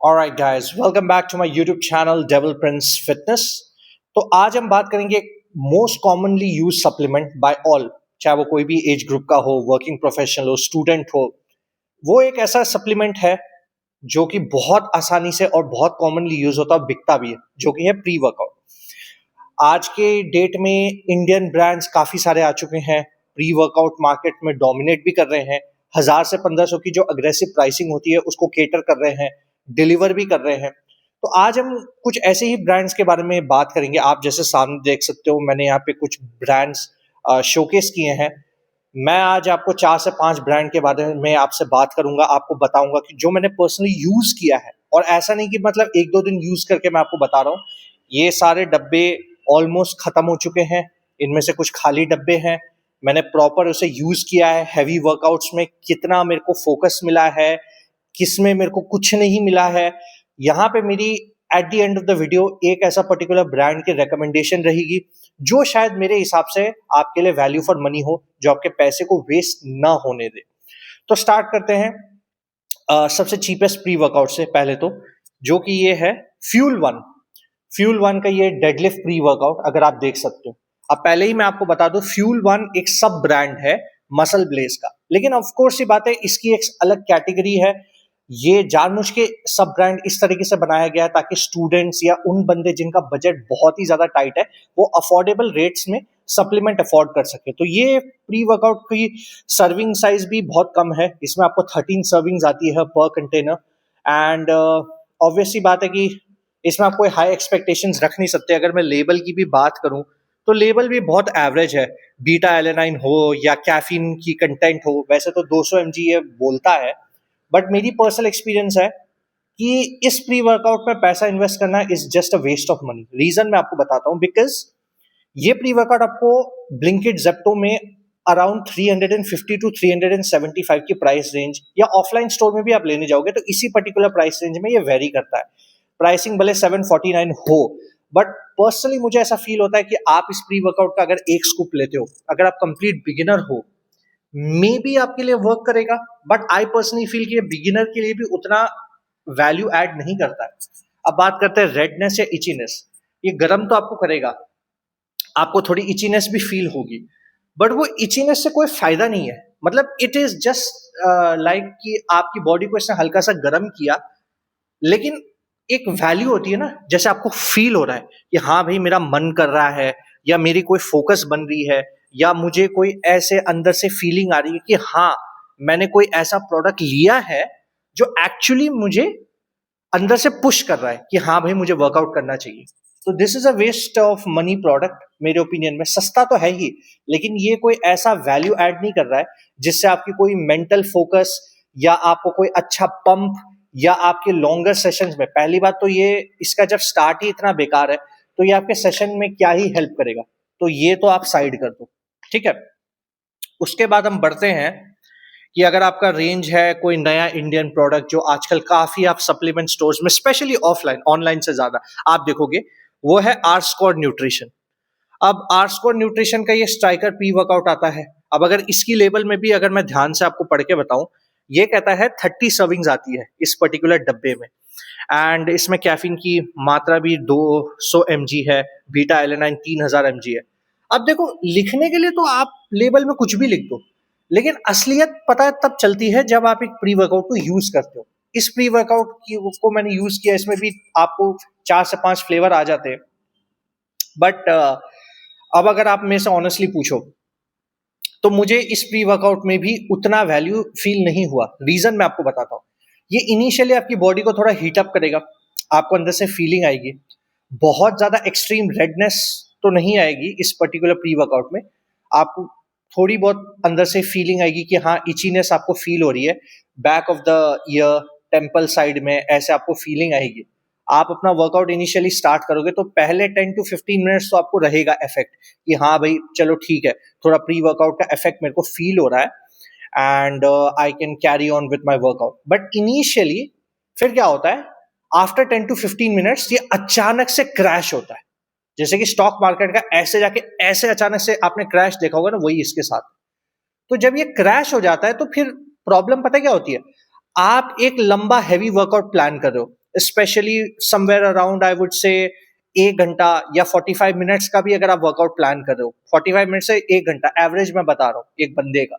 Alright guys, welcome back to my YouTube channel Devil Prince Fitness। तो आज हम बात करेंगे most commonly use supplement by all, चाहे वो कोई भी एज ग्रुप का हो, वर्किंग प्रोफेशनल हो, स्टूडेंट हो। वो एक ऐसा सप्लीमेंट है जो कि बहुत आसानी से और बहुत कॉमनली यूज होता है, बिकता भी है, जो कि है प्री वर्कआउट। आज के डेट में इंडियन ब्रांड्स काफी सारे आ चुके हैं, प्री वर्कआउट मार्केट में डोमिनेट भी कर रहे हैं। 1000 से 1500 की जो अग्रेसिव प्राइसिंग होती है उसको केटर कर रहे हैं, डिलीवर भी कर रहे हैं। तो आज हम कुछ ऐसे ही ब्रांड्स के बारे में बात करेंगे। आप जैसे सामने देख सकते हो, मैंने यहाँ पे कुछ ब्रांड्स शोकेस किए हैं। मैं आज आपको 4 से 5 ब्रांड के बारे में आपसे बात करूंगा, आपको बताऊंगा कि जो मैंने पर्सनली यूज किया है। और ऐसा नहीं कि मतलब 1-2 दिन यूज करके मैं आपको बता रहा हूँ। ये सारे डब्बे ऑलमोस्ट खत्म हो चुके हैं, इनमें से कुछ खाली डब्बे हैं। मैंने प्रॉपर उसे यूज किया है। हैवी वर्कआउट्स में कितना मेरे को फोकस मिला है, किसमें मेरे को कुछ नहीं मिला है। यहाँ पे मेरी at the end of the video एक ऐसा पर्टिकुलर ब्रांड की रिकमेंडेशन रहेगी जो शायद मेरे हिसाब से आपके लिए वैल्यू फॉर मनी हो, जो आपके पैसे को वेस्ट ना होने दे। तो स्टार्ट करते हैं सबसे चीपेस्ट प्री वर्कआउट से पहले, तो जो कि ये है फ्यूल वन। फ्यूल वन का ये डेडलिफ्ट प्री वर्कआउट अगर आप देख सकते हो। अब पहले ही मैं आपको बता दूं, फ्यूल वन एक सब ब्रांड है मसल ब्लेज का, लेकिन ऑफ कोर्स ये बात है, इसकी एक अलग कैटेगरी है। ये जानबूझ के सब ब्रांड इस तरीके से बनाया गया है ताकि स्टूडेंट्स या उन बंदे जिनका बजट बहुत ही ज्यादा टाइट है, वो अफोर्डेबल रेट्स में सप्लीमेंट अफोर्ड कर सके। तो ये प्री वर्कआउट की सर्विंग साइज भी बहुत कम है, इसमें आपको 13 सर्विंग्स आती है पर कंटेनर। एंड ऑब्वियसली बात है कि इसमें आप कोई हाई एक्सपेक्टेशंस रख नहीं सकते। अगर मैं लेबल की भी बात करूं तो लेबल भी बहुत एवरेज है। बीटा एलेनाइन हो या कैफीन की कंटेंट हो, वैसे तो 200 mg ये बोलता है, बट मेरी पर्सनल एक्सपीरियंस है कि इस प्री वर्कआउट में पैसा इन्वेस्ट करना is just a waste of money. Reason मैं आपको बताता हूं, बिकॉज ये प्री वर्कआउट आपको ब्लिंकिट जेप्टो में अराउंड 350 टू 375 की प्राइस रेंज, या ऑफलाइन स्टोर में भी आप लेने जाओगे तो इसी पर्टिकुलर प्राइस रेंज में ये वेरी करता है। प्राइसिंग भले 749 हो, बट पर्सनली मुझे ऐसा फील होता है कि आप इस प्री वर्कआउट का अगर एक स्कूप लेते हो, अगर आप कंप्लीट बिगिनर हो, मे बी आपके लिए वर्क करेगा, बट आई पर्सनली फील कि ये बिगिनर के लिए भी उतना वैल्यू ऐड नहीं करता है। अब बात करते हैं रेडनेस या इचीनेस। ये गर्म तो आपको करेगा, आपको थोड़ी इचीनेस भी फील होगी, बट वो इचीनेस से कोई फायदा नहीं है। मतलब इट इज जस्ट लाइक कि आपकी बॉडी को इसने हल्का सा गर्म किया, लेकिन एक वैल्यू होती है ना, जैसे आपको फील हो रहा है कि हाँ भाई मेरा मन कर रहा है, या मेरी कोई फोकस बन रही है, या मुझे कोई ऐसे अंदर से फीलिंग आ रही है कि हाँ मैंने कोई ऐसा प्रोडक्ट लिया है जो एक्चुअली मुझे अंदर से पुश कर रहा है कि हाँ भाई मुझे वर्कआउट करना चाहिए। तो this is a waste of money product मेरे ओपिनियन में। सस्ता तो है ही, लेकिन ये कोई ऐसा वैल्यू ऐड नहीं कर रहा है जिससे आपकी कोई मेंटल फोकस या आपको कोई अच्छा पंप या आपके लॉन्गर सेशंस में, पहली बात तो ये इसका जब स्टार्ट ही इतना बेकार है तो ये आपके सेशन में क्या ही हेल्प करेगा। तो ये तो आप साइड कर दो, ठीक है। उसके बाद हम बढ़ते हैं कि अगर आपका रेंज है कोई नया इंडियन प्रोडक्ट जो आजकल काफी आप सप्लीमेंट स्टोर्स में, स्पेशली ऑफलाइन, ऑनलाइन से ज्यादा आप देखोगे, वो है आर स्क्वाड न्यूट्रिशन। अब आर स्क्वाड न्यूट्रिशन का ये स्ट्राइकर प्री वर्कआउट आता है। अब अगर इसकी लेबल में भी अगर मैं ध्यान से आपको पढ़ के बताऊं, ये कहता है 30 सर्विंग्स आती है इस पर्टिकुलर डब्बे में, एंड इसमें कैफीन की मात्रा भी 200 mg है, बीटा एलेनाइन 3000 mg है। अब देखो, लिखने के लिए तो आप लेबल में कुछ भी लिख दो, लेकिन असलियत पता है तब चलती है जब आप एक प्री वर्कआउट को यूज करते हो। इस प्री वर्कआउट को मैंने यूज किया, इसमें भी आपको 4 से 5 फ्लेवर आ जाते हैं, बट अब अगर आप मेरे से ऑनेस्टली पूछो तो मुझे इस प्री वर्कआउट में भी उतना वैल्यू फील नहीं हुआ। रीजन मैं आपको बताता हूँ। ये इनिशियली आपकी बॉडी को थोड़ा हीट अप करेगा, आपको अंदर से फीलिंग आएगी, बहुत ज्यादा एक्सट्रीम रेडनेस तो नहीं आएगी इस पर्टिकुलर प्री वर्कआउट में। आपको थोड़ी बहुत अंदर से फीलिंग आएगी कि हाँ इचीनेस आपको फील हो रही है, back of the year, temple side में ऐसे आपको फीलिंग आएगी। आप अपना वर्कआउट इनिशियली स्टार्ट करोगे तो पहले 10 टू 15 मिनट्स तो आपको रहेगा इफेक्ट कि हाँ भाई चलो ठीक है, थोड़ा प्री वर्कआउट का इफेक्ट मेरे को फील हो रहा है and I can carry on with my workout. But initially फिर क्या होता है, आफ्टर 10 टू 15 मिनट्स ये अचानक से क्रैश होता है। जैसे कि स्टॉक मार्केट का ऐसे जाके ऐसे अचानक से आपने क्रैश देखा होगा ना, वही इसके साथ। तो जब ये क्रैश हो जाता है तो फिर प्रॉब्लम पता क्या होती है, आप एक लंबा हैवी वर्कआउट प्लान कर रहे हो, specially somewhere around I would say 1 घंटा या 45 मिनट्स का भी अगर आप वर्कआउट प्लान कर रहे हो, 45 मिनट से 1 घंटा एवरेज मैं बता रहा हूँ एक बंदे का,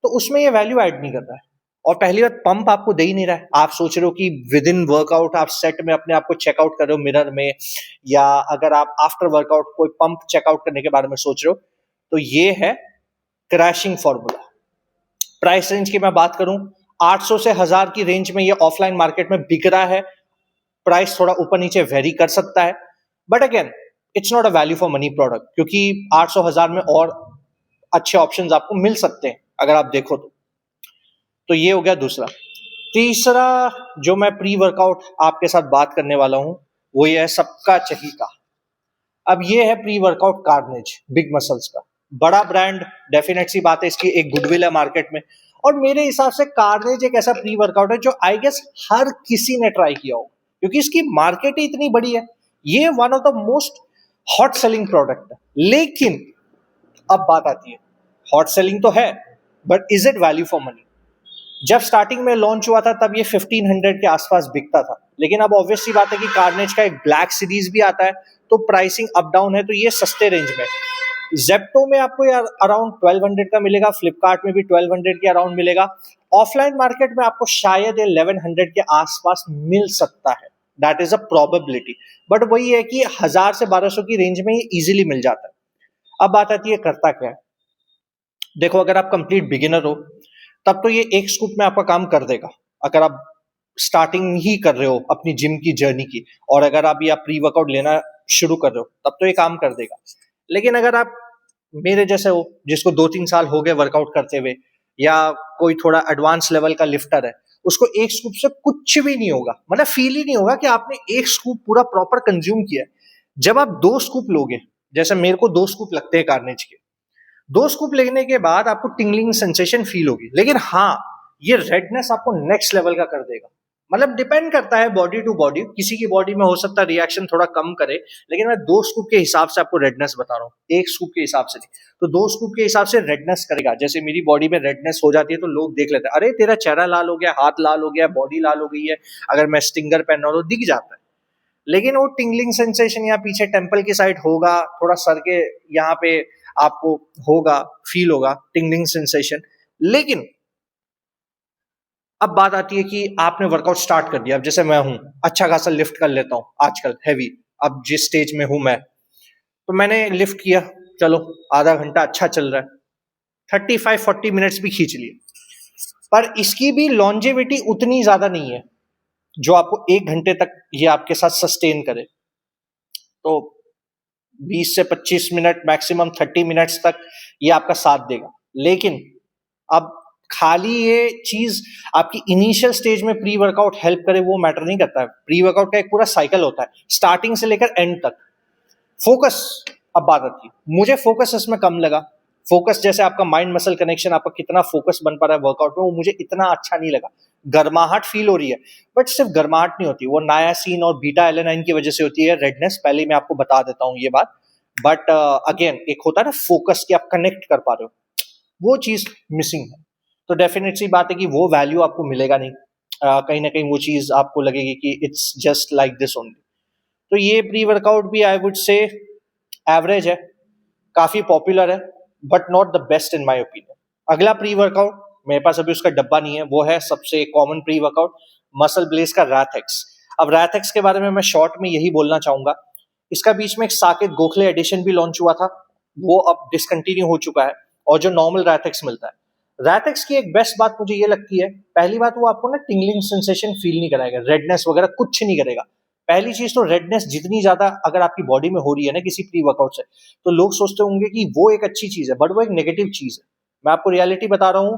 तो उसमें ये वैल्यू ऐड नहीं कर रहा है। और पहली बात, पंप आपको दे ही नहीं रहा है। आप सोच रहे हो कि विद इन वर्कआउट आप सेट में अपने आप को चेकआउट कर रहे हो मिरर में, या अगर आप आफ्टर वर्कआउट कोई पंप चेकआउट करने के बारे में सोच रहे हो, तो ये है क्रैशिंग फॉर्मूला। प्राइस रेंज की मैं बात करूं, 800 से 1000 की रेंज में ये ऑफलाइन मार्केट में बिक रहा है। प्राइस थोड़ा ऊपर नीचे वेरी कर सकता है, but again it's not a value for money product, क्योंकि 800-1000 में और अच्छे ऑप्शंस आपको मिल सकते हैं अगर आप देखो तो ये हो गया दूसरा। तीसरा जो मैं प्री वर्कआउट आपके साथ बात करने वाला हूं, वो ये है सबका चहीता। अब ये है pre workout carnage, big muscles का बड़ा ब्रांड, डेफिनेट सी बात है, इसकी एक गुडविल है मार्केट में। और मेरे हिसाब से कार्नेज एक ऐसा प्री वर्कआउट है जो आई गेस हर किसी ने ट्राई किया हो, क्योंकि इसकी मार्केट ही इतनी बड़ी है। ये one of the most hot selling product है। लेकिन अब बात आती है, हॉट सेलिंग तो है, but is it value for money? जब स्टार्टिंग में लॉन्च हुआ था तब ये 1500 के आसपास बिकता था, लेकिन अब ऑब्वियस सी बात है कि कार्नेज का एक ब्लैक सीरीज भी आता है, तो प्राइसिंग अप डाउन है, तो ये सस्ते रेंज में। जेप्टो में आपको यार अराउंड 1200 का मिलेगा, फ्लिपकार्ट में भी 1200 के अराउंड मिलेगा। ऑफलाइन मार्केट में आपको शायद 1100 के आसपास मिल सकता है, that is a probability. But वही है कि 1000 से 1200 की रेंज में ये इजीली मिल जाता है। अब बात आती है करता क्या है। देखो, अगर आप कंप्लीट बिगिनर हो तब तो ये एक स्कूप में आपका काम कर देगा, अगर आप स्टार्टिंग ही कर रहे हो अपनी जिम की जर्नी की, और अगर आप ये प्री वर्कआउट लेना शुरू कर रहे हो तब तो ये काम कर देगा। लेकिन अगर आप मेरे जैसे हो जिसको 2-3 साल हो गए वर्कआउट करते हुए, या कोई थोड़ा एडवांस लेवल का लिफ्टर है, उसको एक स्कूप से कुछ भी नहीं होगा, मतलब फील ही नहीं होगा कि आपने एक स्कूप पूरा प्रॉपर कंज्यूम किया है। जब आप 2 स्कूप लोगे, जैसे मेरे को 2 स्कूप लगते हैं कार्नेज के, 2 स्कूप लेने के बाद आपको टिंगलिंग सेंसेशन फील होगी, लेकिन हाँ, ये रेडनेस आपको नेक्स्ट लेवल का कर देगा। मतलब डिपेंड करता है बॉडी टू बॉडी, किसी की बॉडी में हो सकता है रिएक्शन थोड़ा कम करे, लेकिन मैं 2 स्कूप के हिसाब से आपको रेडनेस बता रहा हूँ, एक स्कूप के हिसाब से नहीं। तो 2 स्कूप के हिसाब से रेडनेस करेगा। जैसे मेरी बॉडी में रेडनेस हो जाती है तो लोग देख लेते हैं, अरे तेरा चेहरा लाल हो गया, हाथ लाल हो गया, बॉडी लाल हो गई है, अगर मैं स्टिंगर पहन रहा हूँ तो दिख जाता है। लेकिन वो टिंगलिंग सेंसेशन या पीछे टेम्पल की साइड होगा, थोड़ा सर के यहाँ पे आपको होगा, फील होगा टिंगलिंग सेंसेशन। लेकिन अब बात आती है कि आपने वर्कआउट स्टार्ट कर दिया। अब जैसे मैं हूं, अच्छा खासा लिफ्ट कर लेता हूं आजकल हैवी, अब जिस स्टेज में हूं मैं, तो मैंने लिफ्ट किया, चलो आधा घंटा अच्छा चल रहा है, 35-40 मिनट्स भी खींच लिए, पर इसकी भी लॉन्जेविटी उतनी ज्यादा नहीं है जो आपको 1 घंटे तक ये आपके साथ सस्टेन करे। तो 20 से 25 मिनट, मैक्सिमम 30 मिनट्स तक ये आपका साथ देगा। लेकिन अब खाली ये चीज आपकी इनिशियल स्टेज में प्री वर्कआउट हेल्प करे वो मैटर नहीं करता है। प्री वर्कआउट का एक पूरा साइकिल होता है, स्टार्टिंग से लेकर एंड तक। फोकस, अब बात आती है, मुझे फोकस इसमें कम लगा। फोकस जैसे आपका माइंड मसल कनेक्शन, आपका कितना फोकस बन पा रहा है वर्कआउट में, वो मुझे इतना अच्छा नहीं लगा। गर्माहट फील हो रही है, बट सिर्फ गर्माहट नहीं होती, वो नायासिन और बीटा एलेनाइन की वजह से होती है रेडनेस, पहले मैं आपको बता देता हूँ ये बात। बट अगेन एक होता है ना फोकस, कि आप कनेक्ट कर पा रहे हो, वो चीज मिसिंग है। तो डेफिनेट सी बात है कि वो वैल्यू आपको मिलेगा नहीं। कहीं ना कहीं वो चीज आपको लगेगी कि it's just like this only. तो ये प्री वर्कआउट भी आई वुड से एवरेज है, काफी पॉपुलर है, but not the best in my opinion. अगला प्री वर्कआउट, मेरे पास अभी उसका डब्बा नहीं है, वो है सबसे common pre workout, MuscleBlaze का रैथेक्स। अब रैथेक्स के बारे में मैं शॉर्ट में यही बोलना चाहूंगा, इसका बीच में एक साकेत गोखले एडिशन भी लॉन्च हुआ था, वो अब डिसकंटिन्यू हो चुका है, और जो नॉर्मल रैथेक्स मिलता है। रैथेक्स की एक बेस्ट बात मुझे ये लगती है, पहली बात वो आपको ना टिंगलिंग सेंसेशन फील नहीं कराएगा, रेडनेस वगैरह कुछ नहीं करेगा। पहली चीज तो रेडनेस जितनी ज्यादा अगर आपकी बॉडी में हो रही है ना किसी प्री वर्कआउट से, तो लोग सोचते होंगे कि वो एक अच्छी चीज है, बट वो एक नेगेटिव चीज है। मैं आपको रियलिटी बता रहा हूँ,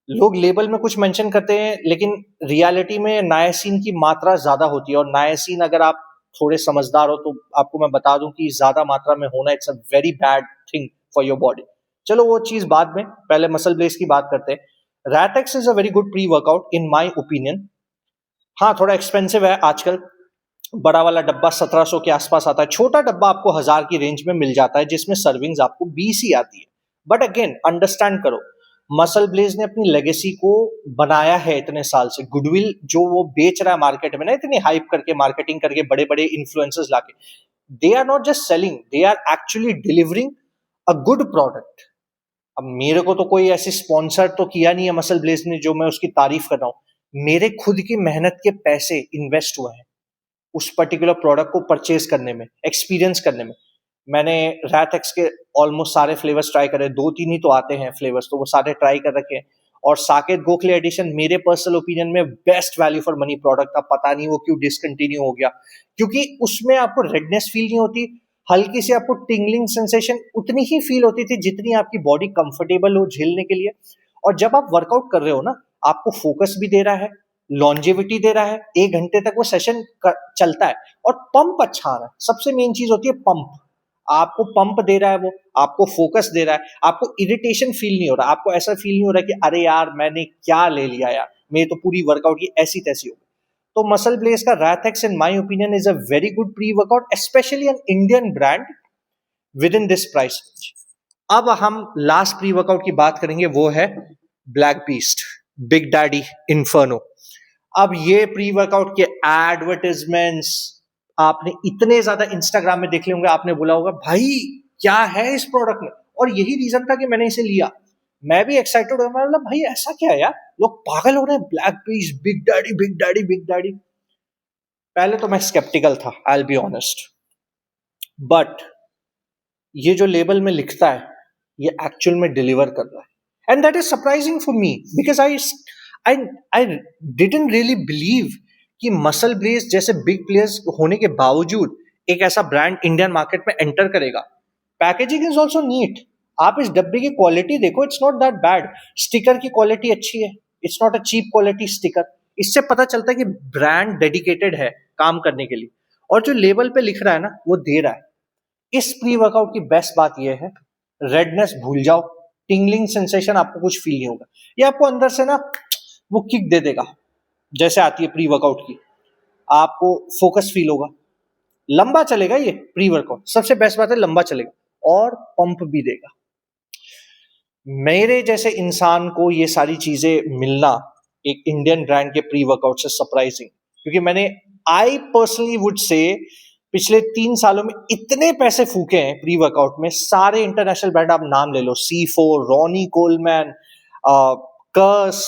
लोग लेबल में कुछ मेंशन करते हैं, लेकिन रियलिटी में नायसिन की मात्रा ज्यादा होती है, और नायसिन अगर आप थोड़े समझदार हो तो आपको मैं बता दूं कि ज्यादा मात्रा में होना it's a very bad thing for your body. चलो वो चीज बाद में, पहले मसल ब्लेस की बात करते हैं। Rathex is a very good pre workout in my opinion. हाँ, थोड़ा एक्सपेंसिव है आजकल, बड़ा वाला डब्बा 1700 के आसपास आता है, छोटा डब्बा आपको 1000 की रेंज में मिल जाता है, जिसमें सर्विंग्स आपको 20 ही आती है। बट अगेन अंडरस्टैंड करो, मसल ब्लेज ने अपनी लेगेसी को बनाया है इतने साल से, गुडविल जो वो बेच रहा है मार्केट में ना, इतनी हाइप करके मार्केटिंग करके बड़े बड़े इन्फ्लुएंसर्स लाके, they are not just selling, they are actually delivering a good product. अब मेरे को तो कोई ऐसे स्पॉन्सर तो किया नहीं है मसल ब्लेज ने जो मैं उसकी तारीफ कर रहा हूं, मेरे खुद की मेहनत के पैसे इन्वेस्ट हुए हैं उस पर्टिकुलर प्रोडक्ट को परचेज करने में, एक्सपीरियंस करने में। मैंने रैथेक्स के ऑलमोस्ट सारे फ्लेवर्स ट्राई करे, 2-3 ही तो आते हैं फ्लेवर्स, तो वो सारे ट्राई कर रखे हैं। और साकेत गोखले एडिशन मेरे पर्सनल ओपिनियन में best value for money product था। पता नहीं वो क्यों डिसकंटिन्यू हो गया, क्योंकि उसमें आपको रेडनेस फील नहीं होती, हल्की सी आपको टिंगलिंग सेंसेशन उतनी ही फील होती थी जितनी आपकी बॉडी कंफर्टेबल हो झेलने के लिए। और जब आप वर्कआउट कर रहे हो ना, आपको फोकस भी दे रहा है, लॉन्जेविटी दे रहा है, 1 घंटे तक वो सेशन चलता है और पंप अच्छा आ रहा है। सबसे मेन चीज होती है पंप, आपको पंप दे रहा है वो, आपको फोकस दे रहा है, आपको इरिटेशन फील नहीं हो रहा, आपको ऐसा फील नहीं हो रहा कि अरे यार मैंने क्या ले लिया यार, मेरी तो पूरी वर्कआउट की ऐसी तैसी हो गई। तो मसल ब्लेज का Rathex in my opinion is a very good pre workout, specially an Indian brand with in this price range. अब हम लास्ट प्री वर्कआउट की बात करेंगे, वो है black beast big daddy inferno. अब ये प्री वर्कआउट के एडवर्टाइजमेंट्स आपने इतने ज्यादा इंस्टाग्राम में देखे होंगे, आपने बोला होगा भाई क्या है इस प्रोडक्ट में, और यही रीजन था कि मैंने इसे लिया। मैं भी एक्साइटेड हो गया, मतलब भाई ऐसा क्या है यार, लोग पागल हो रहे हैं, black beast big daddy big daddy big daddy. पहले तो मैं स्केप्टिकल था, I will be honest, but ये जो लेबल में लिखता है ये एक्चुअल में डिलीवर कर रहा है, and that is surprising for me because I didn't really believe कि मसल ब्लेज जैसे बिग प्लेयर्स होने के बावजूद एक ऐसा ब्रांड इंडियन मार्केट में एंटर करेगा। पैकेजिंग इज ऑल्सो नीट, आप इस डब्बे की क्वालिटी देखो, it's not that bad, sticker की क्वालिटी अच्छी है, it's not a cheap quality sticker. इससे पता चलता है कि ब्रांड डेडिकेटेड है काम करने के लिए, और जो लेबल पे लिख रहा है ना वो दे रहा है। इस प्री वर्कआउट की बेस्ट बात यह है, रेडनेस भूल जाओ, टिंगलिंग सेंसेशन आपको कुछ फील नहीं होगा, ये आपको अंदर से ना वो किक दे देगा जैसे आती है प्री वर्कआउट की, आपको फोकस फील होगा, लंबा चलेगा ये प्री वर्कआउट, सबसे बेस्ट बात है लंबा चलेगा और पंप भी देगा। मेरे जैसे इंसान को ये सारी चीजें मिलना एक इंडियन ब्रांड के प्री वर्कआउट से सरप्राइजिंग, क्योंकि मैंने आई पर्सनली वुड से पिछले 3 सालों में इतने पैसे फूके हैं प्री वर्कआउट में, सारे इंटरनेशनल ब्रांड आप नाम ले लो, C4, रॉनी कोलमैन, कर्स,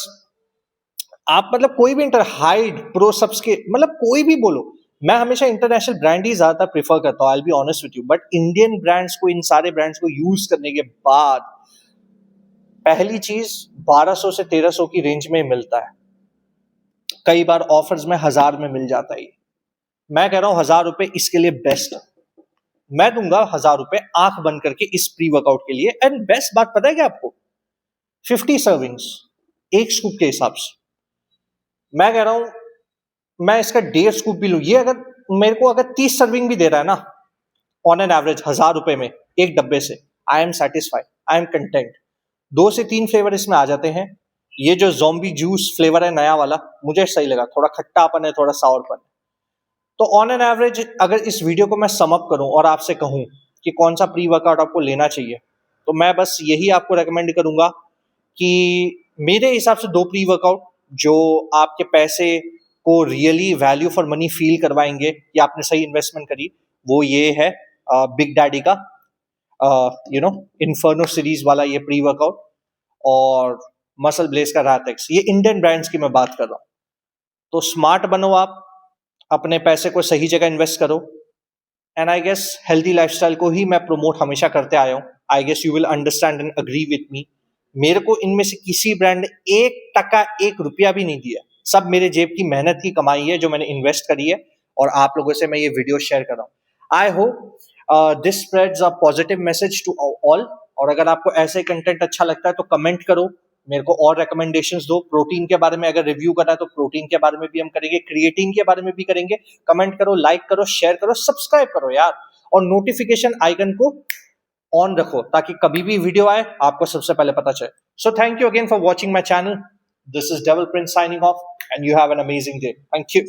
आप मतलब कोई भी हाइड, प्रो सब्स के, मतलब कोई भी बोलो, मैं हमेशा इंटरनेशनल ब्रांड ही ज्यादा प्रेफर करता हूँ, I will be honest with you. But Indian brands को, इन सारे ब्रांड्स को यूज करने के बाद पहली चीज 1200 से 1300 की रेंज में मिलता है, कई बार ऑफर्स में 1000 में मिल जाता है। मैं कह रहा हूं 1000 रुपए इसके लिए बेस्ट है, मैं दूंगा 1000 रुपए आंख बंद करके इस प्री वर्कआउट के लिए। एंड बेस्ट बात पता है क्या आपको, 50 सर्विंग्स एक स्कूप के हिसाब से, मैं कह रहा हूं मैं इसका 1.5 स्कूप भी लूं, ये अगर मेरे को अगर 30 सर्विंग भी दे रहा है ना ऑन एन एवरेज 1000 रुपए में एक डब्बे से, I am satisfied, I am content. 2 से 3 फ्लेवर इसमें आ जाते हैं। ये जो ज़ॉम्बी जूस फ्लेवर है नया वाला, मुझे सही लगा, थोड़ा खट्टापन है, थोड़ा सावरपन है। तो ऑन एन एवरेज अगर इस वीडियो को मैं सम अप करूं और आपसे कहूं कि कौन सा प्री वर्कआउट आपको लेना चाहिए, तो मैं बस यही आपको रेकमेंड करूंगा कि मेरे हिसाब से 2 प्री वर्कआउट जो आपके पैसे को really value for money feel करवाएंगे कि आपने सही इन्वेस्टमेंट करी, वो ये है बिग डैडी का इन्फर्नो सीरीज वाला ये प्री वर्कआउट, और मसल ब्लेज का रैथेक्स, ये इंडियन ब्रांड्स की मैं बात कर रहा हूँ। तो स्मार्ट बनो, आप अपने पैसे को सही जगह इन्वेस्ट करो, and I guess healthy lifestyle को ही मैं प्रमोट हमेशा करते आया हूँ। I guess you will understand and agree with me. मेरे को इनमें से किसी ब्रांड ने 1 टका 1 रुपया भी नहीं दिया, सब मेरे जेब की मेहनत की कमाई है जो मैंने इन्वेस्ट करी है, और आप लोगों से मैं ये वीडियो शेयर कर रहा हूँ। I hope this spreads a positive message to all, और अगर आपको ऐसे कंटेंट अच्छा लगता है तो कमेंट करो, मेरे को और रिकमेंडेशंस दो। प्रोटीन के बारे में अगर रिव्यू करना है तो प्रोटीन के बारे में भी हम करेंगे, क्रिएटिन के बारे में भी करेंगे। कमेंट करो, लाइक करो, शेयर करो, सब्सक्राइब करो यार, और नोटिफिकेशन आइकन को ऑन रखो ताकि कभी भी वीडियो आए आपको सबसे पहले पता चले। So thank you again for watching my channel. This is devil Prince signing off, and you have an amazing day. Thank you.